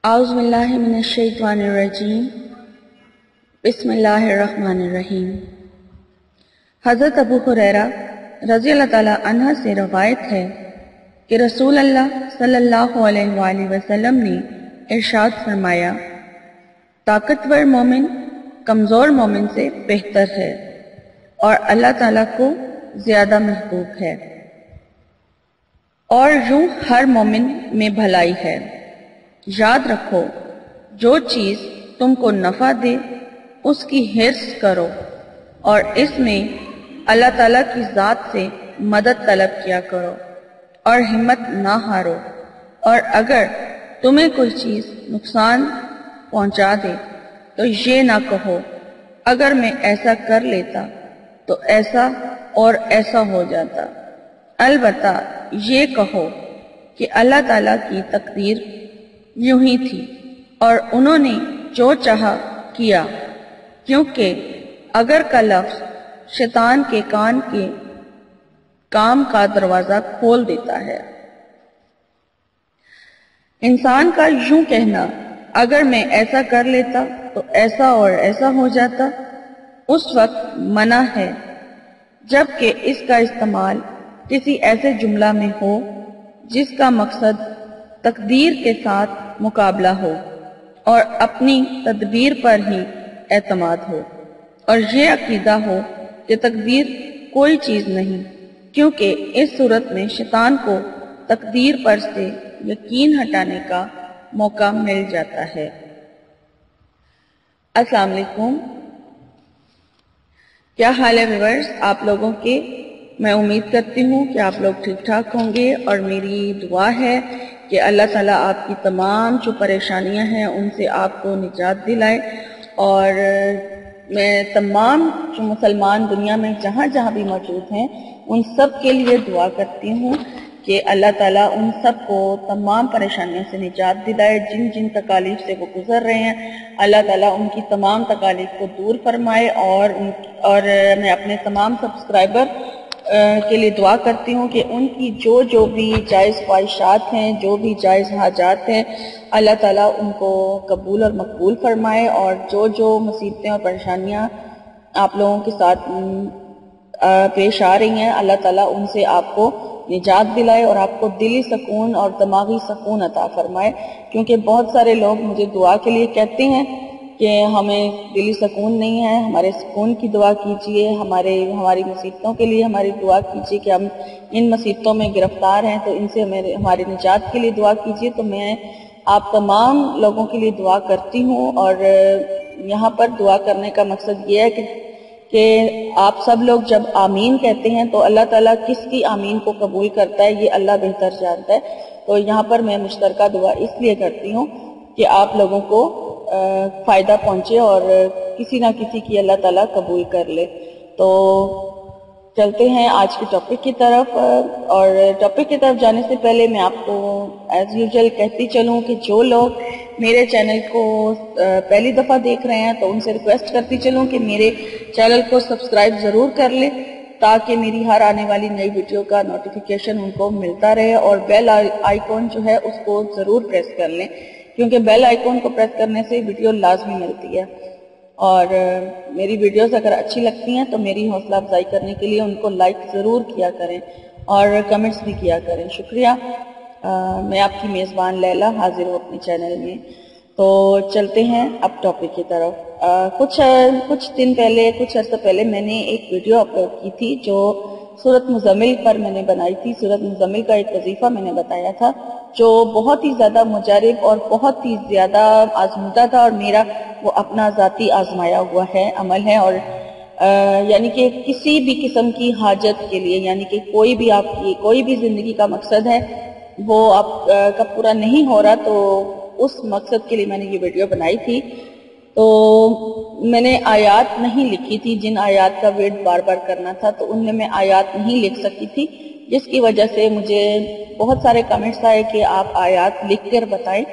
اعوذ باللہ من الشیطان الرجیم بسم اللہ الرحمن الرحیم۔ حضرت ابو ہریرہ رضی اللہ تعالی عنہ سے روایت ہے کہ رسول اللہ صلی اللہ علیہ وآلہ وسلم نے ارشاد فرمایا، طاقتور مومن کمزور مومن سے بہتر ہے اور اللہ تعالیٰ کو زیادہ محبوب ہے، اور یوں ہر مومن میں بھلائی ہے۔ یاد رکھو، جو چیز تم کو نفع دے اس کی حرص کرو اور اس میں اللہ تعالیٰ کی ذات سے مدد طلب کیا کرو اور ہمت نہ ہارو، اور اگر تمہیں کوئی چیز نقصان پہنچا دے تو یہ نہ کہو اگر میں ایسا کر لیتا تو ایسا اور ایسا ہو جاتا، البتہ یہ کہو کہ اللہ تعالیٰ کی تقدیر یوں ہی تھی اور انہوں نے جو چاہا کیا، کیونکہ اگر کا لفظ شیطان کے کان کے کام کا دروازہ کھول دیتا ہے۔ انسان کا یوں کہنا اگر میں ایسا کر لیتا تو ایسا اور ایسا ہو جاتا اس وقت منع ہے جبکہ اس کا استعمال کسی ایسے جملہ میں ہو جس کا مقصد تقدیر کے ساتھ مقابلہ ہو اور اپنی تدبیر پر ہی اعتماد ہو، اور یہ عقیدہ ہو کہ تقدیر کوئی چیز نہیں، کیونکہ اس صورت میں شیطان کو تقدیر پر سے یقین ہٹانے کا موقع مل جاتا ہے۔ السلام علیکم، کیا حال ہے ویورز آپ لوگوں کے؟ میں امید کرتی ہوں کہ آپ لوگ ٹھیک ٹھاک ہوں گے، اور میری دعا ہے کہ اللہ تعالیٰ آپ کی تمام جو پریشانیاں ہیں ان سے آپ کو نجات دلائے، اور میں تمام جو مسلمان دنیا میں جہاں جہاں بھی موجود ہیں ان سب کے لیے دعا کرتی ہوں کہ اللہ تعالیٰ ان سب کو تمام پریشانیوں سے نجات دلائے، جن جن تکالیف سے وہ گزر رہے ہیں اللہ تعالیٰ ان کی تمام تکالیف کو دور فرمائے، اور میں اپنے تمام سبسکرائبر کے لیے دعا کرتی ہوں کہ ان کی جو بھی جائز خواہشات ہیں، جو بھی جائز حاجات ہیں، اللہ تعالیٰ ان کو قبول اور مقبول فرمائے، اور جو مصیبتیں اور پریشانیاں آپ لوگوں کے ساتھ پیش آ رہی ہیں اللہ تعالیٰ ان سے آپ کو نجات دلائے اور آپ کو دلی سکون اور دماغی سکون عطا فرمائے، کیونکہ بہت سارے لوگ مجھے دعا کے لیے کہتے ہیں کہ ہمیں دلی سکون نہیں ہے، ہمارے سکون کی دعا کیجئے، ہماری مصیبتوں کے لیے ہماری دعا کیجئے کہ ہم ان مصیبتوں میں گرفتار ہیں تو ان سے ہماری نجات کے لیے دعا کیجئے۔ تو میں آپ تمام لوگوں کے لیے دعا کرتی ہوں، اور یہاں پر دعا کرنے کا مقصد یہ ہے کہ آپ سب لوگ جب آمین کہتے ہیں تو اللہ تعالیٰ کس کی آمین کو قبول کرتا ہے یہ اللہ بہتر جانتا ہے، تو یہاں پر میں مشترکہ دعا اس لیے کرتی ہوں کہ آپ لوگوں کو فائدہ پہنچے اور کسی نہ کسی کی اللہ تعالیٰ قبول کر لے۔ تو چلتے ہیں آج کے ٹاپک کی طرف، اور ٹاپک کی طرف جانے سے پہلے میں آپ کو ایز یوزول کہتی چلوں کہ جو لوگ میرے چینل کو پہلی دفعہ دیکھ رہے ہیں تو ان سے ریکویسٹ کرتی چلوں کہ میرے چینل کو سبسکرائب ضرور کر لیں تاکہ میری ہر آنے والی نئی ویڈیو کا نوٹیفیکیشن ان کو ملتا رہے، اور بیل آئیکن جو ہے اس کو ضرور پریس کر لیں، کیونکہ بیل آئیکن کو پریس کرنے سے ویڈیو لازمی ملتی ہے، اور میری ویڈیوز اگر اچھی لگتی ہیں تو میری حوصلہ افزائی کرنے کے لیے ان کو لائک ضرور کیا کریں اور کمنٹس بھی کیا کریں۔ شکریہ۔ میں آپ کی میزبان لیلا حاضر ہوں اپنے چینل میں۔ تو چلتے ہیں اب ٹاپک کی طرف۔ کچھ دن پہلے، کچھ عرصہ پہلے میں نے ایک ویڈیو اپلوڈ کی تھی جو سورۃ مزمل پر میں نے بنائی تھی۔ سورۃ مزمل کا ایک وظیفہ میں نے بتایا تھا جو بہت ہی زیادہ مجرب اور بہت ہی زیادہ آزمودہ تھا، اور میرا وہ اپنا ذاتی آزمایا ہوا ہے عمل ہے، اور یعنی کہ کسی بھی قسم کی حاجت کے لیے، یعنی کہ کوئی بھی آپ کی کوئی بھی زندگی کا مقصد ہے وہ آپ کا پورا نہیں ہو رہا تو اس مقصد کے لیے میں نے یہ ویڈیو بنائی تھی۔ تو میں نے آیات نہیں لکھی تھی، جن آیات کا ویٹ بار بار کرنا تھا تو ان میں آیات نہیں لکھ سکی تھی، جس کی وجہ سے مجھے بہت سارے کمنٹس آئے کہ آپ آیات لکھ کر بتائیں،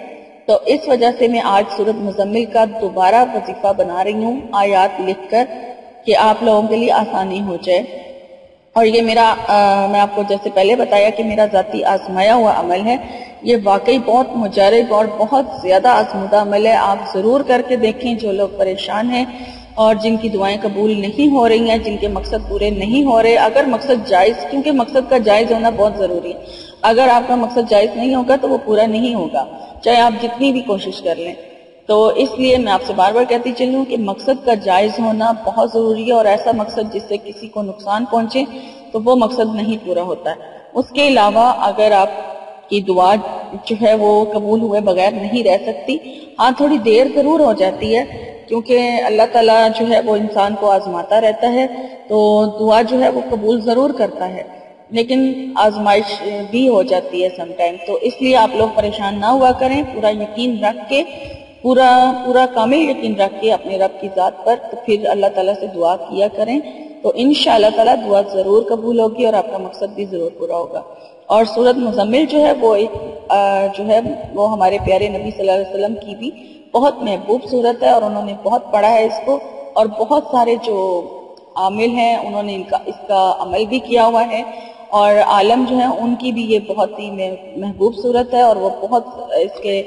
تو اس وجہ سے میں آج سورۃ مزمل کا دوبارہ وظیفہ بنا رہی ہوں آیات لکھ کر کہ آپ لوگوں کے لیے آسانی ہو جائے۔ اور یہ میرا میں آپ کو جیسے پہلے بتایا کہ میرا ذاتی آزمایا ہوا عمل ہے، یہ واقعی بہت مجرب اور بہت زیادہ آزمودہ عمل ہے. آپ ضرور کر کے دیکھیں. جو لوگ پریشان ہیں اور جن کی دعائیں قبول نہیں ہو رہی ہیں، جن کے مقصد پورے نہیں ہو رہے، اگر مقصد جائز، کیونکہ مقصد کا جائز ہونا بہت ضروری ہے، اگر آپ کا مقصد جائز نہیں ہوگا تو وہ پورا نہیں ہوگا، چاہے آپ جتنی بھی کوشش کر لیں. تو اس لیے میں آپ سے بار بار کہتی چلوں کہ مقصد کا جائز ہونا بہت ضروری ہے، اور ایسا مقصد جس سے کسی کو نقصان پہنچے تو وہ مقصد نہیں پورا ہوتا ہے. اس کے علاوہ اگر آپ کی دعا جو ہے وہ قبول ہوئے بغیر نہیں رہ سکتی، ہاں تھوڑی دیر ضرور ہو جاتی ہے، کیونکہ اللہ تعالیٰ جو ہے وہ انسان کو آزماتا رہتا ہے، تو دعا جو ہے وہ قبول ضرور کرتا ہے، لیکن آزمائش بھی ہو جاتی ہے سم ٹائم. تو اس لیے آپ لوگ پریشان نہ ہوا کریں، پورا یقین رکھ کے، پورا کامل یقین رکھ کے اپنے رب کی ذات پر، تو پھر اللہ تعالیٰ سے دعا کیا کریں، تو انشاءاللہ تعالیٰ دعا ضرور قبول ہوگی اور آپ کا مقصد بھی ضرور پورا ہوگا. اور سورۃ مزمل جو ہے وہ ایک جو ہے وہ ہمارے پیارے نبی صلی اللہ علیہ وسلم کی بھی بہت محبوب صورت ہے، اور انہوں نے بہت پڑھا ہے اس کو، اور بہت سارے جو عامل ہیں انہوں نے اس کا عمل بھی کیا ہوا ہے، اور عالم جو ہیں ان کی بھی یہ بہت ہی محبوب صورت ہے، اور وہ بہت اس کے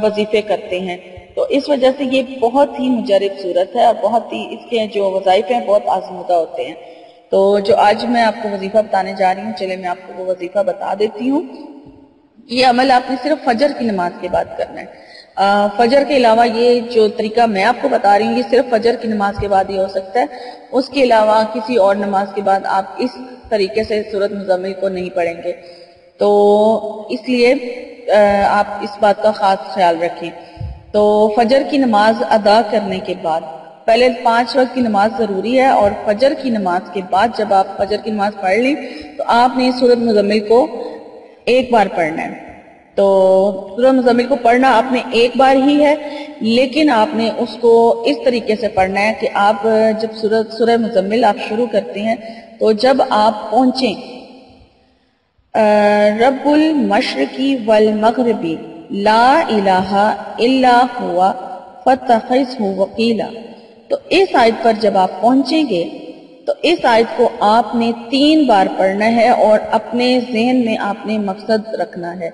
وظیفے کرتے ہیں. تو اس وجہ سے یہ بہت ہی مجرب صورت ہے، اور بہت ہی اس کے جو وظائف ہیں بہت آزمودہ ہوتے ہیں. تو جو آج میں آپ کو وظیفہ بتانے جا رہی ہوں، چلے میں آپ کو وہ وظیفہ بتا دیتی ہوں. یہ عمل آپ نے صرف فجر کی نماز کے بعد کرنا ہے. فجر کے علاوہ یہ جو طریقہ میں آپ کو بتا رہی ہوں یہ صرف فجر کی نماز کے بعد ہی ہو سکتا ہے. اس کے علاوہ کسی اور نماز کے بعد آپ اس طریقے سے سورۃ مزمل کو نہیں پڑھیں گے. تو اس لیے آپ اس بات کا خاص خیال رکھیں. تو فجر کی نماز ادا کرنے کے بعد پہلے 5 وقت کی نماز ضروری ہے، اور فجر کی نماز کے بعد جب آپ فجر کی نماز پڑھ لیں تو آپ نے سورۃ مزمل کو ایک بار پڑھنا ہے. تو سورۃ مزمل کو پڑھنا آپ نے ایک بار ہی ہے، لیکن آپ نے اس کو اس طریقے سے پڑھنا ہے کہ آپ جب سورۃ مزمل آپ شروع کرتے ہیں تو جب آپ پہنچیں رب المشرقی والمغربی لا الہ الا ہوا فاتخذہ وکیلا، تو اس آیت پر جب آپ پہنچیں گے تو اس آیت کو آپ نے 3 بار پڑھنا ہے، اور اپنے ذہن میں آپ نے مقصد رکھنا ہے.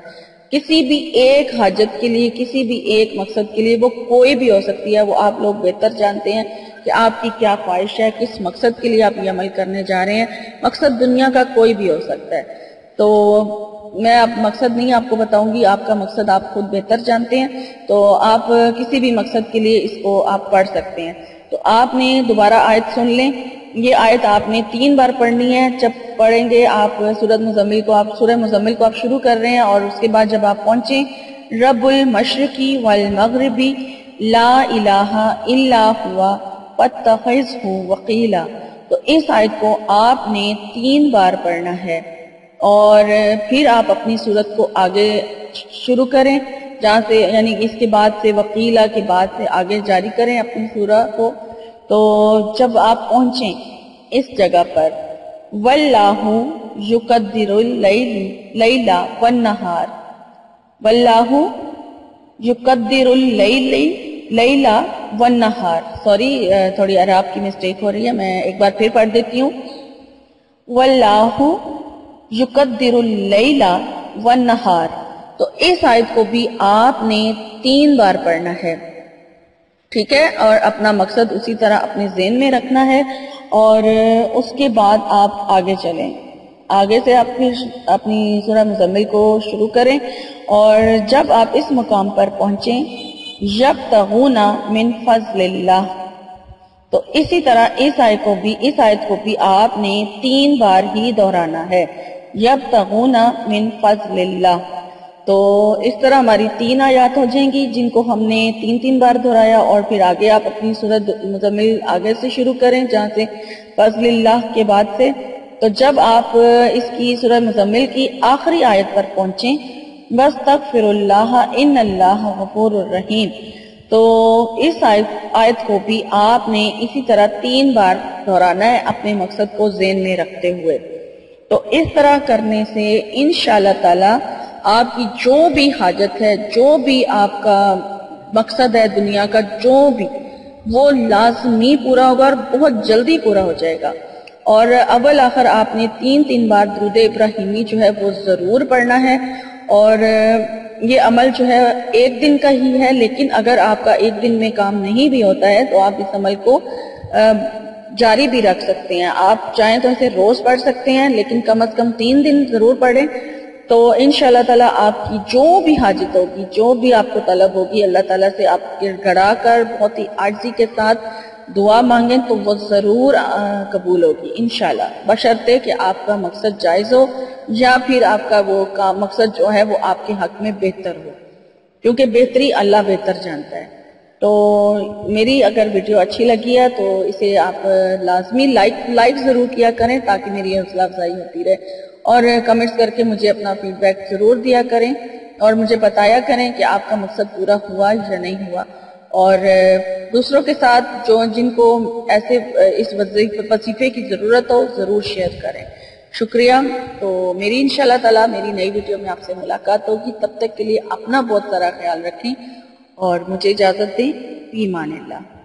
کسی بھی ایک حاجت کے لیے، کسی بھی ایک مقصد کے لیے، وہ کوئی بھی ہو سکتی ہے، وہ آپ لوگ بہتر جانتے ہیں کہ آپ کی کیا خواہش ہے، کس مقصد کے لیے آپ یہ عمل کرنے جا رہے ہیں. مقصد دنیا کا کوئی بھی ہو سکتا ہے. تو میں اب مقصد نہیں آپ کو بتاؤں گی، آپ کا مقصد آپ خود بہتر جانتے ہیں، تو آپ کسی بھی مقصد کے لیے اس کو آپ پڑھ سکتے ہیں. تو آپ نے دوبارہ آیت سن لیں. یہ آیت آپ نے 3 بار پڑھنی ہے. جب پڑھیں گے آپ سورۃ مزمل کو آپ شروع کر رہے ہیں، اور اس کے بعد جب آپ پہنچیں رب المشرقی والمغربی لا الہ الا ہوا فاتخذہ وکیلا، تو اس آیت کو آپ نے 3 بار پڑھنا ہے، اور پھر آپ اپنی سورت کو آگے شروع کریں، جہاں سے یعنی اس کے بعد سے وکیلا کے بعد سے آگے جاری کریں اپنی سورت کو. تو جب آپ پہنچیں اس جگہ پر واللہ یقدر اللیل والنہار، واللہ یقدر اللیل والنہار، سوری تھوڑی عراب کی مسٹیک ہو رہی ہے، میں ایک بار پھر پڑھ دیتی ہوں. واللہ یقدر اللیل والنہار، تو اس آیت کو بھی آپ نے 3 بار پڑھنا ہے، ٹھیک ہے، اور اپنا مقصد اسی طرح اپنے ذہن میں رکھنا ہے. اور اس کے بعد آپ آگے چلیں، آگے سے آپ اپنی سورہ مزمل کو شروع کریں، اور جب آپ اس مقام پر پہنچیں یبتغون من فضل اللہ، تو اسی طرح اس آیت کو بھی آپ نے 3 بار ہی دہرانا ہے، یبتغون من فضل اللہ. تو اس طرح ہماری 3 آیات ہو جائیں گی جن کو ہم نے 3 بار دہرایا، اور پھر آگے آپ اپنی سورۃ مزمل آگے سے شروع کریں جہاں سے فضل اللہ کے بعد سے. تو جب آپ اس کی سورۃ مزمل کی آخری آیت پر پہنچیں وَاسْتَغْفِرُ اللَّهَ إِنَّ اللَّهَ غَفُورٌ رَحِيمٌ، تو اس آیت کو بھی آپ نے اسی طرح 3 بار دہرانا ہے اپنے مقصد کو ذہن میں رکھتے ہوئے. تو اس طرح کرنے سے انشاءاللہ تعالی آپ کی جو بھی حاجت ہے، جو بھی آپ کا مقصد ہے دنیا کا، جو بھی، وہ لازمی پورا ہوگا، اور بہت جلدی پورا ہو جائے گا. اور اول آخر آپ نے 3 بار درود ابراہیمی جو ہے وہ ضرور پڑھنا ہے، اور یہ عمل جو ہے ایک دن کا ہی ہے، لیکن اگر آپ کا ایک دن میں کام نہیں بھی ہوتا ہے تو آپ اس عمل کو جاری بھی رکھ سکتے ہیں. آپ چاہیں تو اسے روز پڑھ سکتے ہیں، لیکن کم از کم 3 دن ضرور پڑھیں. تو انشاءاللہ تعالیٰ آپ کی جو بھی حاجت ہوگی، جو بھی آپ کو طلب ہوگی، اللہ تعالیٰ سے آپ گڑ گڑا کر بہت ہی عاجزی کے ساتھ دعا مانگیں تو وہ ضرور قبول ہوگی انشاءاللہ، بشرطے کہ آپ کا مقصد جائز ہو یا پھر آپ کا وہ مقصد جو ہے وہ آپ کے حق میں بہتر ہو، کیونکہ بہتری اللہ بہتر جانتا ہے. تو میری اگر ویڈیو اچھی لگی ہے تو اسے آپ لازمی لائک ضرور کیا کریں تاکہ میری حوصلہ افزائی ہوتی رہے، اور کمنٹس کر کے مجھے اپنا فیڈ بیک ضرور دیا کریں اور مجھے بتایا کریں کہ آپ کا مقصد پورا ہوا یا نہیں ہوا. اور دوسروں کے ساتھ جن کو ایسے اس وظیفے کی ضرورت ہو ضرور شیئر کریں. شکریہ. تو میری انشاءاللہ تعالیٰ میری نئی ویڈیو میں آپ سے ملاقات ہوگی. تب تک کے لیے اپنا بہت سارا خیال رکھیں اور مجھے اجازت دیں. فی امان اللہ.